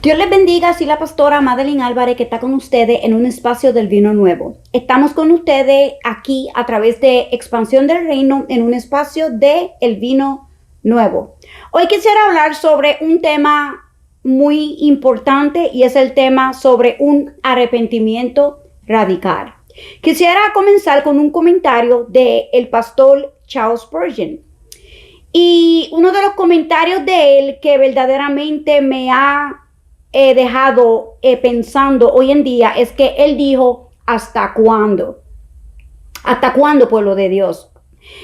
Dios les bendiga, soy la pastora Madeline Álvarez que está con ustedes en un espacio del vino nuevo. Estamos con ustedes aquí a través de Expansión del Reino en un espacio de el vino nuevo. Hoy quisiera hablar sobre un tema muy importante y es el tema sobre un arrepentimiento radical. Quisiera comenzar con un comentario del pastor Charles Spurgeon. Y uno de los comentarios de él que verdaderamente me ha dejado pensando hoy en día es que él dijo, ¿hasta cuándo? ¿Hasta cuándo, pueblo de Dios?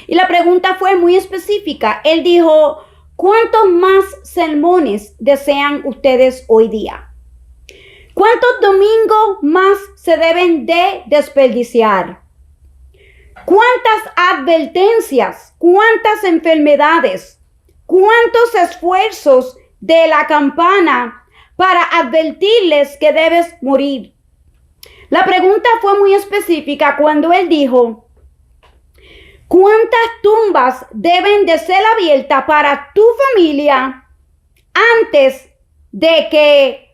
Y la pregunta fue muy específica. Él dijo, ¿cuántos más sermones desean ustedes hoy día? ¿Cuántos domingos más se deben de desperdiciar? ¿Cuántas advertencias? ¿Cuántas enfermedades? ¿Cuántos esfuerzos de la campana para advertirles que debes morir? La pregunta fue muy específica cuando él dijo, ¿cuántas tumbas deben de ser abiertas para tu familia antes de que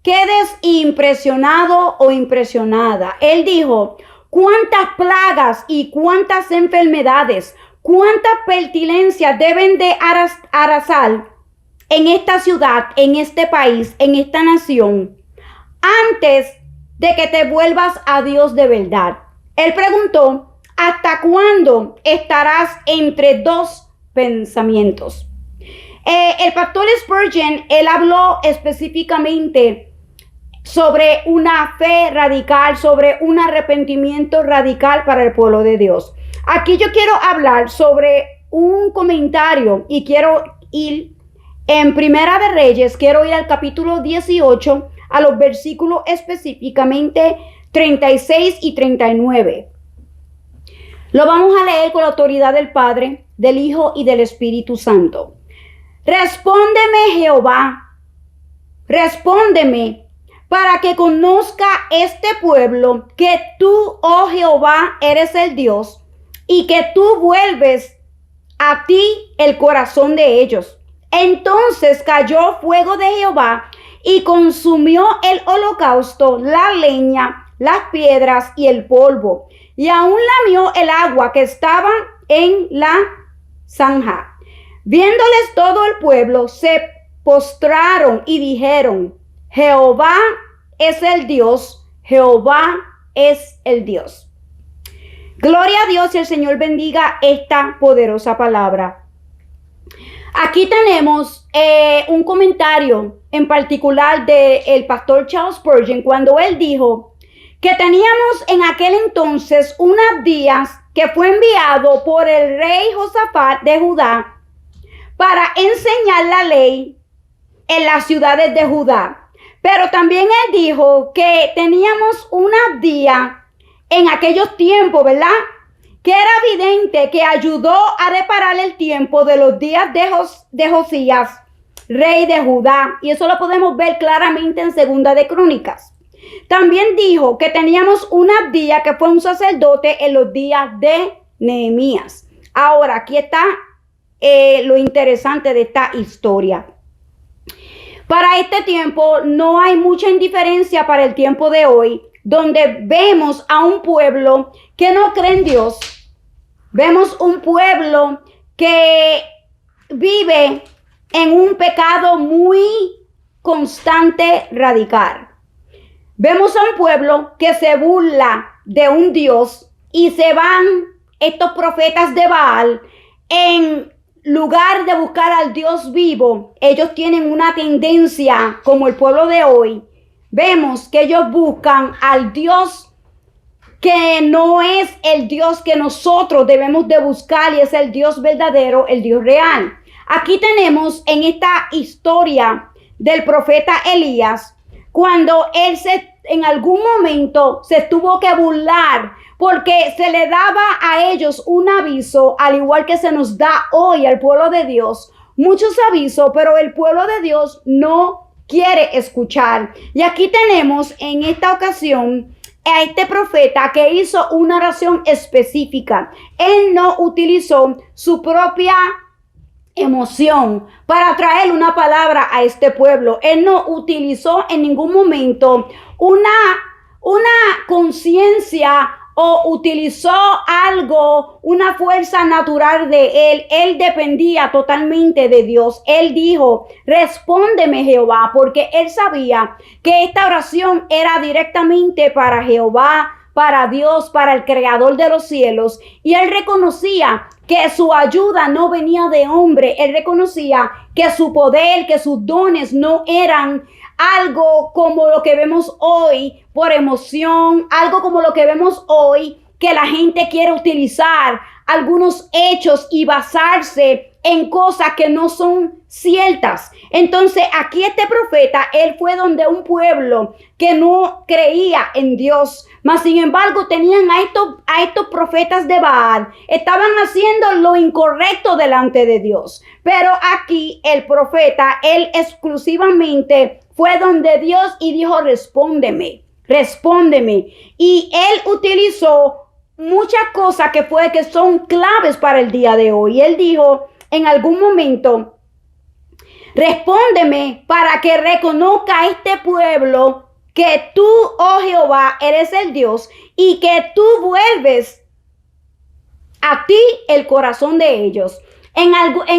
quedes impresionado o impresionada? Él dijo, ¿cuántas plagas y cuántas enfermedades, cuántas pestilencias deben de arrasar en esta ciudad, en este país, en esta nación, antes de que te vuelvas a Dios de verdad? Él preguntó, ¿hasta cuándo estarás entre dos pensamientos? El pastor Spurgeon, él habló específicamente sobre una fe radical, sobre un arrepentimiento radical para el pueblo de Dios. Aquí yo quiero hablar sobre un comentario y quiero ir en Primera de Reyes, quiero ir al capítulo 18, a los versículos específicamente 36 y 39. Lo vamos a leer con la autoridad del Padre, del Hijo y del Espíritu Santo. Respóndeme, Jehová, respóndeme, para que conozca este pueblo que tú, oh Jehová, eres el Dios, y que tú vuelves a ti el corazón de ellos. Entonces cayó fuego de Jehová y consumió el holocausto, la leña, las piedras y el polvo, y aún lamió el agua que estaba en la zanja. Viéndoles todo el pueblo, se postraron y dijeron, Jehová es el Dios, Jehová es el Dios. Gloria a Dios y el Señor bendiga esta poderosa palabra. Aquí tenemos un comentario en particular del pastor Charles Spurgeon cuando él dijo que teníamos en aquel entonces un Abdías que fue enviado por el rey Josafat de Judá para enseñar la ley en las ciudades de Judá. Pero también él dijo que teníamos un Abdías en aquellos tiempos, ¿verdad? Que era evidente que ayudó a reparar el tiempo de los días de Josías, rey de Judá. Y eso lo podemos ver claramente en Segunda de Crónicas. También dijo que teníamos un Abdías que fue un sacerdote en los días de Nehemías. Ahora, aquí está lo interesante de esta historia. Para este tiempo no hay mucha indiferencia para el tiempo de hoy, donde vemos a un pueblo que no cree en Dios. Vemos un pueblo que vive en un pecado muy constante, radical. Vemos a un pueblo que se burla de un Dios y se van estos profetas de Baal en lugar de buscar al Dios vivo. Ellos tienen una tendencia, como el pueblo de hoy. Vemos que ellos buscan al Dios que no es el Dios que nosotros debemos de buscar y es el Dios verdadero, el Dios real. Aquí tenemos en esta historia del profeta Elías, cuando él en algún momento se tuvo que burlar porque se le daba a ellos un aviso, al igual que se nos da hoy al pueblo de Dios, muchos avisos, pero el pueblo de Dios no quiere escuchar. Y aquí tenemos en esta ocasión a este profeta que hizo una oración específica. Él no utilizó su propia emoción para traer una palabra a este pueblo. Él no utilizó en ningún momento una conciencia o utilizó algo, una fuerza natural de él. Él dependía totalmente de Dios. Él dijo, respóndeme Jehová, porque él sabía que esta oración era directamente para Jehová, para Dios, para el creador de los cielos. Y él reconocía que su ayuda no venía de hombre. Él reconocía que su poder, que sus dones no eran algo como lo que vemos hoy por emoción, algo como lo que vemos hoy que la gente quiere utilizar algunos hechos y basarse en cosas que no son ciertas. Entonces aquí este profeta, él fue donde un pueblo que no creía en Dios, mas sin embargo tenían a estos profetas de Baal, estaban haciendo lo incorrecto delante de Dios. Pero aquí el profeta, él exclusivamente fue donde Dios y dijo, respóndeme, respóndeme. Y él utilizó muchas cosas que son claves para el día de hoy. Él dijo en algún momento, respóndeme para que reconozca a este pueblo que tú, oh Jehová, eres el Dios y que tú vuelves a ti el corazón de ellos. En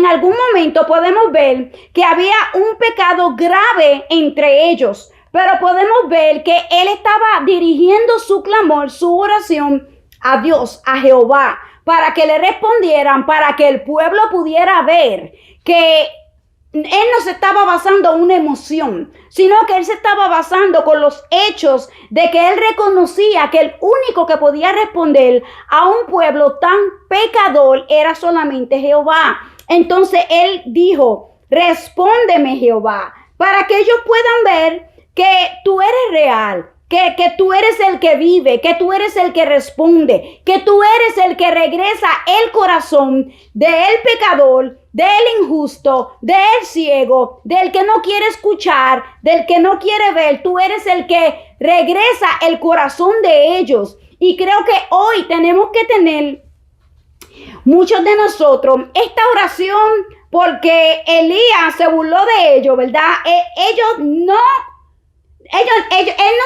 algún momento podemos ver que había un pecado grave entre ellos, pero podemos ver que él estaba dirigiendo su clamor, su oración a Dios, a Jehová, para que le respondieran, para que el pueblo pudiera ver que él no se estaba basando en una emoción, sino que él se estaba basando con los hechos de que él reconocía que el único que podía responder a un pueblo tan pecador era solamente Jehová. Entonces él dijo, respóndeme Jehová, para que ellos puedan ver que tú eres real, que tú eres el que vive, que tú eres el que responde, que tú eres el que regresa el corazón del pecador, del injusto, del ciego, del que no quiere escuchar, del que no quiere ver. Tú eres el que regresa el corazón de ellos. Y creo que hoy tenemos que tener muchos de nosotros esta oración, porque Elías se burló de ellos, ¿verdad? Él no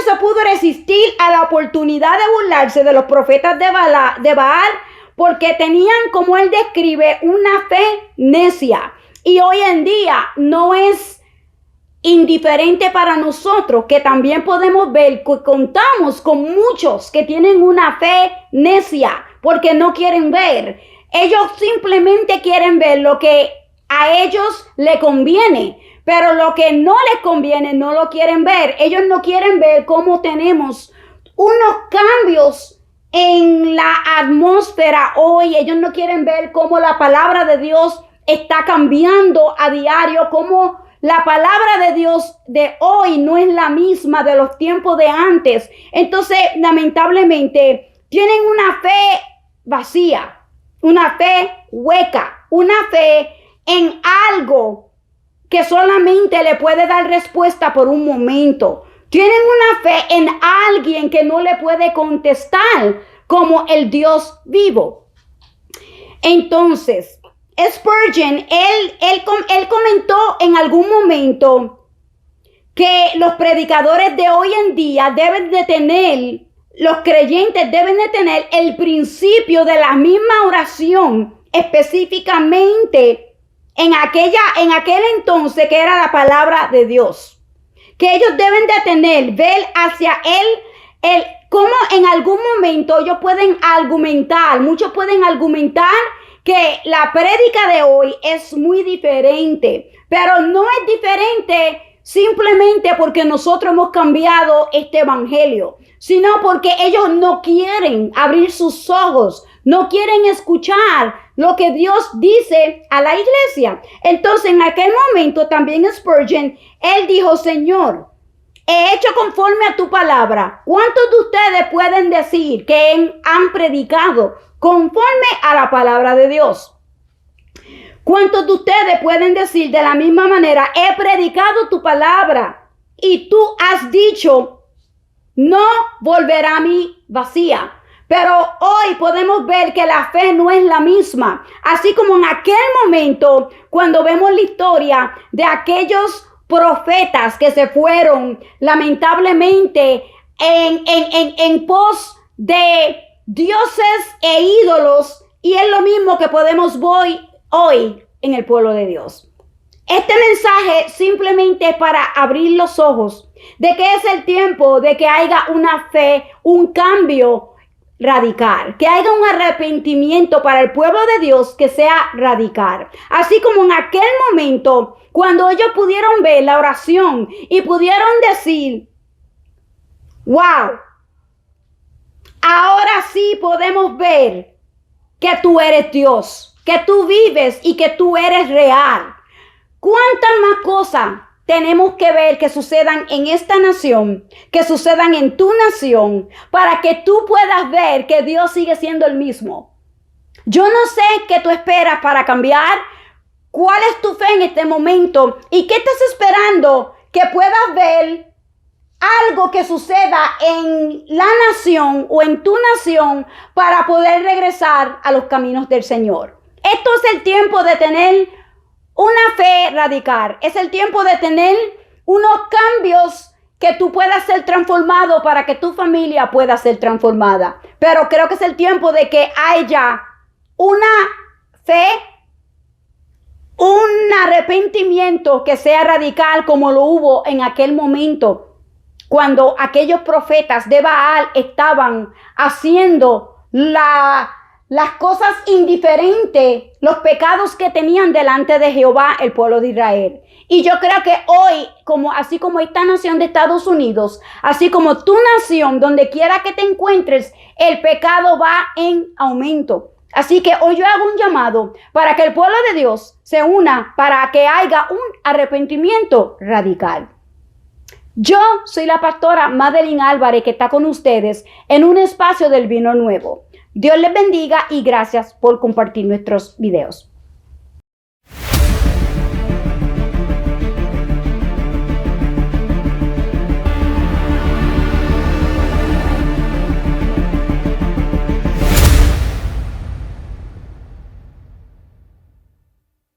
se pudo resistir a la oportunidad de burlarse de los profetas de Baal, porque tenían, como él describe, una fe necia. Y hoy en día no es indiferente para nosotros, que también podemos ver que contamos con muchos que tienen una fe necia, porque no quieren ver. Ellos simplemente quieren ver lo que a ellos les conviene. Pero lo que no les conviene no lo quieren ver. Ellos no quieren ver cómo tenemos unos cambios en la atmósfera hoy. Ellos no quieren ver cómo la palabra de Dios está cambiando a diario, cómo la palabra de Dios de hoy no es la misma de los tiempos de antes. Entonces, lamentablemente, tienen una fe vacía, una fe hueca, una fe en algo que solamente le puede dar respuesta por un momento. Tienen una fe en alguien que no le puede contestar como el Dios vivo. Entonces, Spurgeon, él comentó en algún momento que los predicadores de hoy en día deben de tener, los creyentes deben de tener el principio de la misma oración, específicamente en aquel entonces que era la palabra de Dios, que ellos deben de tener, ver hacia él, cómo en algún momento ellos pueden argumentar, muchos pueden argumentar que la prédica de hoy es muy diferente, pero no es diferente simplemente porque nosotros hemos cambiado este evangelio, sino porque ellos no quieren abrir sus ojos, no quieren escuchar lo que Dios dice a la iglesia. Entonces, en aquel momento también Spurgeon, él dijo, Señor, he hecho conforme a tu palabra. ¿Cuántos de ustedes pueden decir que han predicado conforme a la palabra de Dios? ¿Cuántos de ustedes pueden decir de la misma manera, he predicado tu palabra y tú has dicho, no volverá a mí vacía? Pero hoy podemos ver que la fe no es la misma. Así como en aquel momento, cuando vemos la historia de aquellos profetas que se fueron lamentablemente en pos de dioses e ídolos, y es lo mismo que podemos ver hoy en el pueblo de Dios. Este mensaje simplemente es para abrir los ojos de que es el tiempo de que haya una fe, un cambio radical, que haya un arrepentimiento para el pueblo de Dios que sea radical. Así como en aquel momento, cuando ellos pudieron ver la oración y pudieron decir, wow, ahora sí podemos ver que tú eres Dios, que tú vives y que tú eres real. ¿Cuántas más cosas tenemos que ver que sucedan en esta nación, que sucedan en tu nación, para que tú puedas ver que Dios sigue siendo el mismo? Yo no sé qué tú esperas para cambiar, cuál es tu fe en este momento y qué estás esperando que puedas ver algo que suceda en la nación o en tu nación para poder regresar a los caminos del Señor. Esto es el tiempo de tener una fe radical. Es el tiempo de tener unos cambios que tú puedas ser transformado para que tu familia pueda ser transformada. Pero creo que es el tiempo de que haya una fe, un arrepentimiento que sea radical como lo hubo en aquel momento, cuando aquellos profetas de Baal estaban haciendo las cosas indiferentes, los pecados que tenían delante de Jehová el pueblo de Israel. Y yo creo que hoy, así como esta nación de Estados Unidos, así como tu nación, donde quiera que te encuentres, el pecado va en aumento. Así que hoy yo hago un llamado para que el pueblo de Dios se una para que haya un arrepentimiento radical. Yo soy la pastora Madeline Álvarez, que está con ustedes en un espacio del vino nuevo. Dios les bendiga y gracias por compartir nuestros videos.